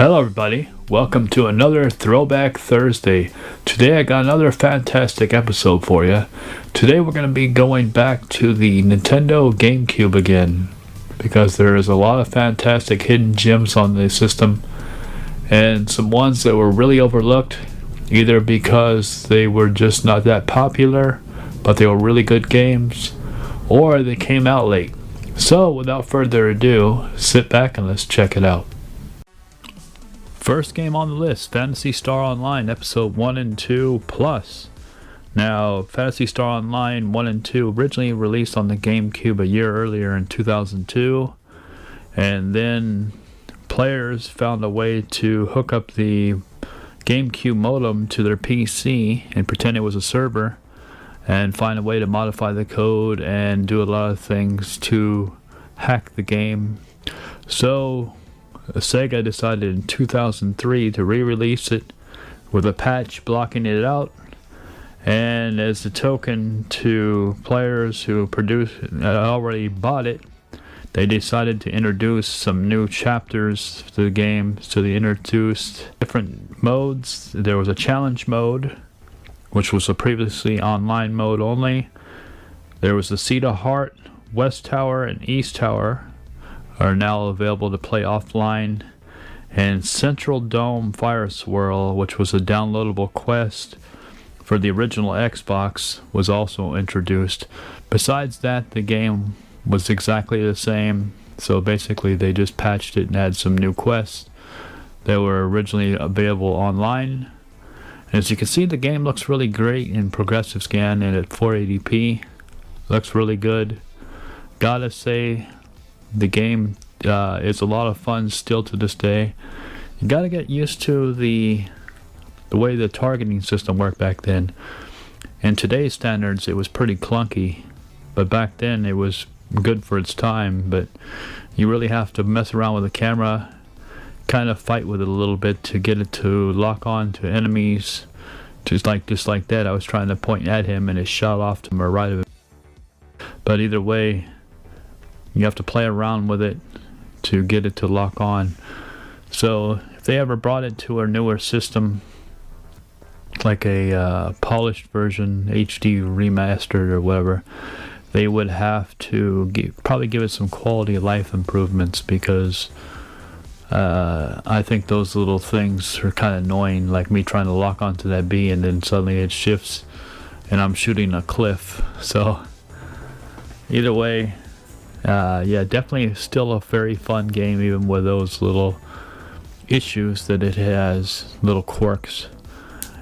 Hello everybody, welcome to another Throwback Thursday. Today I got another fantastic episode for you. Today we're going to be going back to the Nintendo Gamecube again, because there is a lot of fantastic hidden gems on the system, and some ones that were really overlooked, either because they were just not that popular, but they were really good games, or they came out late. So without further ado, sit back and let's check it out. First game on the list, Phantasy Star Online Episode 1 and 2 Plus. Now, Phantasy Star Online 1 and 2 originally released on the GameCube a year earlier in 2002, and then players found a way to hook up the GameCube modem to their PC and pretend it was a server, and find a way to modify the code and do a lot of things to hack the game. So Sega decided in 2003 to re-release it with a patch blocking it out, and as a token to players who already bought it, they decided to introduce some new chapters to the game. So they introduced different modes. There was a challenge mode, which was a previously online mode only. There was the Seed of Heart, West Tower, and East Tower are now available to play offline, and Central Dome Fire Swirl, which was a downloadable quest for the original Xbox, was also introduced. Besides that, the game was exactly the same, so basically they just patched it and had some new quests that were originally available online. And as you can see, the game looks really great in progressive scan and at 480p. Looks really good. Gotta say, the game is a lot of fun still to this day. You gotta get used to the way the targeting system worked back then. In today's standards, it was pretty clunky, but back then it was good for its time. But you really have to mess around with the camera, kind of fight with it a little bit to get it to lock on to enemies. Just like that, I was trying to point at him and it shot off to my right of him. But either way, you have to play around with it to get it to lock on. So if they ever brought it to a newer system, like a polished version, HD remastered or whatever, they would have to probably give it some quality of life improvements, because I think those little things are kind of annoying, like me trying to lock onto that B and then suddenly it shifts and I'm shooting a cliff. So either way, yeah, definitely still a very fun game, even with those little issues that it has, little quirks.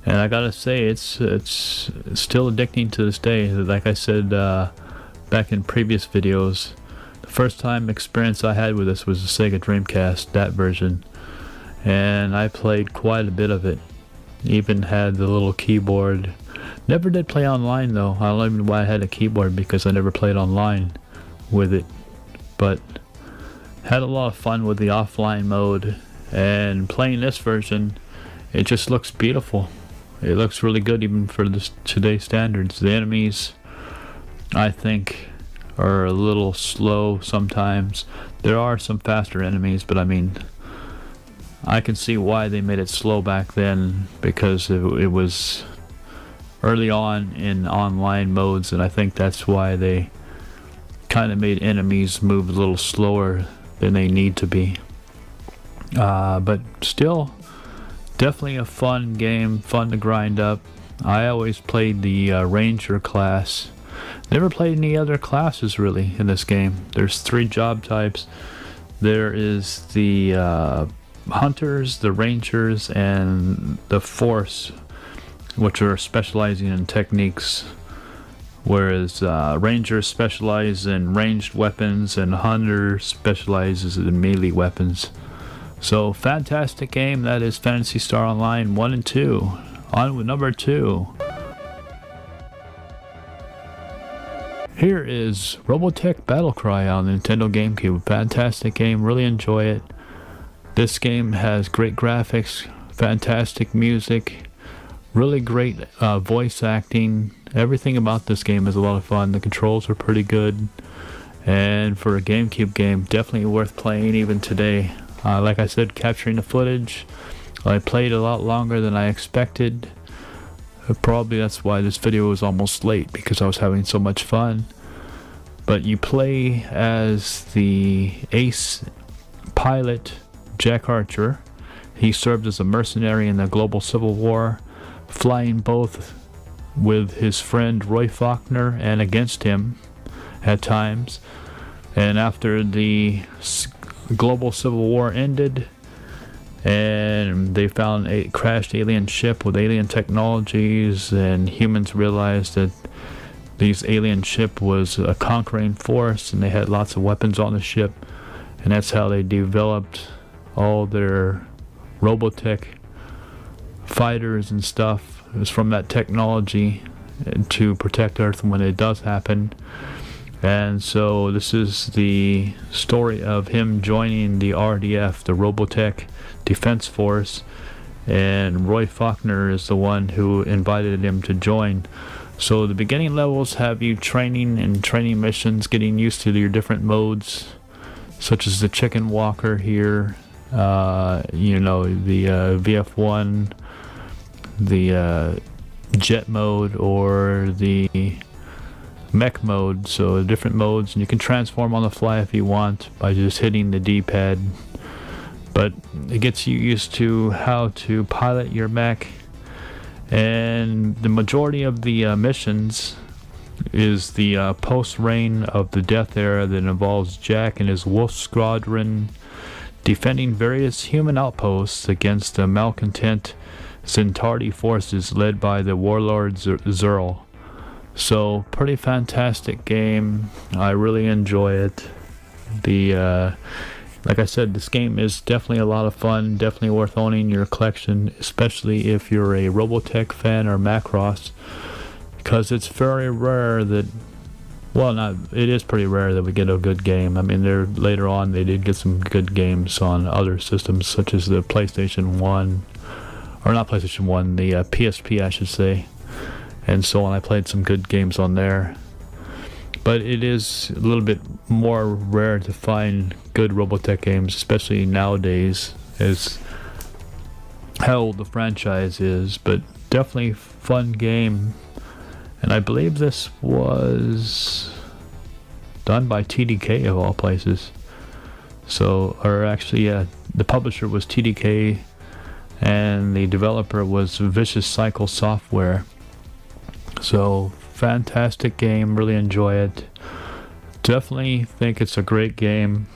And I gotta say, it's still addicting to this day. Like I said back in previous videos, the first time experience I had with this was the Sega Dreamcast, that version, and I played quite a bit of it. Even had the little keyboard. Never did play online though. I don't even know why I had a keyboard, because I never played online with it, but had a lot of fun with the offline mode. And playing this version, it just looks beautiful. It looks really good even for today's standards. The enemies, I think, are a little slow sometimes. There are some faster enemies, but I mean, I can see why they made it slow back then, because it was early on in online modes, and I think that's why they kind of made enemies move a little slower than they need to be. But still, definitely a fun game, fun to grind up. I always played the Ranger class. Never played any other classes really in this game. There's 3 job types. There is the Hunters, the Rangers, and the Force, which are specializing in techniques. Whereas Rangers specialize in ranged weapons and Hunter specializes in melee weapons. So fantastic game. That is Phantasy Star Online 1 and 2. On with number 2. Here is Robotech Battlecry on the Nintendo GameCube. Fantastic game, really enjoy it. This game has great graphics, fantastic music, really great voice acting. Everything about this game is a lot of fun. The controls are pretty good, and for a GameCube game, definitely worth playing even today. Like I said, capturing the footage. I played a lot longer than I expected. Probably that's why this video was almost late, because I was having so much fun. But you play as the ace pilot, Jack Archer. He served as a mercenary in the global civil war, flying both with his friend Roy Faulkner and against him at times. And after the global civil war ended and they found a crashed alien ship with alien technologies, and humans realized that this alien ship was a conquering force and they had lots of weapons on the ship, and that's how they developed all their robotech fighters and stuff. It was from that technology to protect Earth when it does happen. And so this is the story of him joining the RDF, the Robotech Defense Force, and Roy Faulkner is the one who invited him to join. So the beginning levels have you training and training missions, getting used to your different modes, such as the chicken walker here, you know, the VF1, the jet mode, or the mech mode. So different modes, and you can transform on the fly if you want by just hitting the D-pad. But it gets you used to how to pilot your mech, and the majority of the missions is the post-reign of the Death Era that involves Jack and his Wolf Squadron defending various human outposts against the malcontent Centauri forces led by the warlord Zerl. So pretty fantastic game. I really enjoy it. Like I said, this game is definitely a lot of fun, definitely worth owning in your collection, especially if you're a Robotech fan or Macross, because it's very rare that, well, it is pretty rare that we get a good game. I mean, later on they did get some good games on other systems, such as the PlayStation 1, or not PlayStation 1, the PSP I should say, and so on. I played some good games on there. But it is a little bit more rare to find good Robotech games, especially nowadays, as how old the franchise is. But definitely fun game. And I believe this was done by TDK of all places. So, or actually, the publisher was TDK and the developer was Vicious Cycle Software. So fantastic game, really enjoy it. Definitely think it's a great game,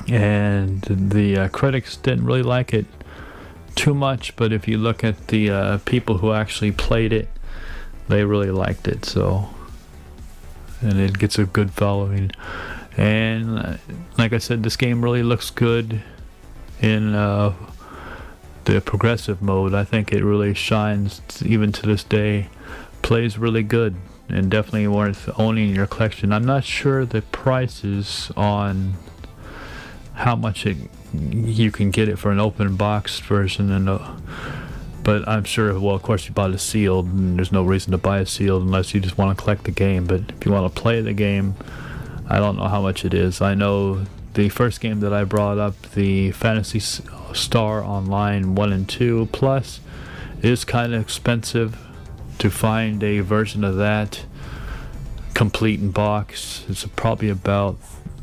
and the critics didn't really like it too much, but if you look at the people who actually played it, they really liked it. So, and it gets a good following, and like I said, this game really looks good in the progressive mode. I think it really shines even to this day. Plays really good and definitely worth owning in your collection. I'm not sure the prices on how much you can get it for an open box version, but I'm sure, well, of course you bought it sealed, and there's no reason to buy it sealed unless you just want to collect the game. But if you want to play the game, I don't know how much it is. I know the first game that I brought up, the Phantasy Star Online 1 and 2 Plus, is kind of expensive to find a version of that complete in box. It's probably about,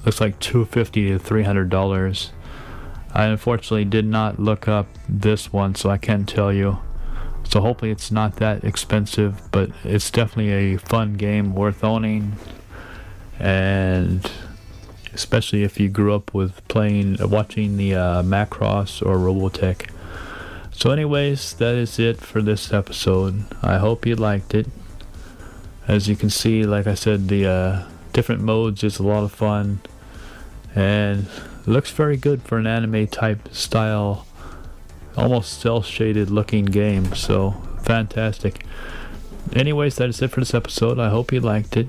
looks like $250 to $300. I unfortunately did not look up this one, so I can't tell you. So hopefully it's not that expensive, but it's definitely a fun game worth owning, and especially if you grew up with watching the Macross or Robotech. So anyways, that is it for this episode. I hope you liked it. As you can see, like I said, the different modes is a lot of fun, and it looks very good for an anime type style, almost cel shaded looking game. So fantastic. Anyways, that is it for this episode. I hope you liked it.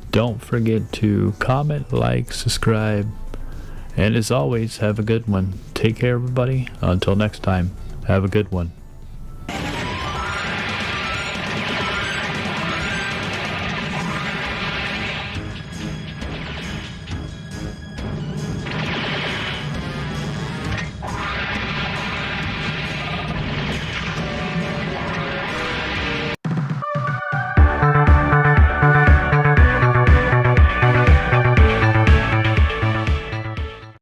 Don't forget to comment, like, subscribe, and as always, have a good one. Take care, everybody. Until next time, have a good one.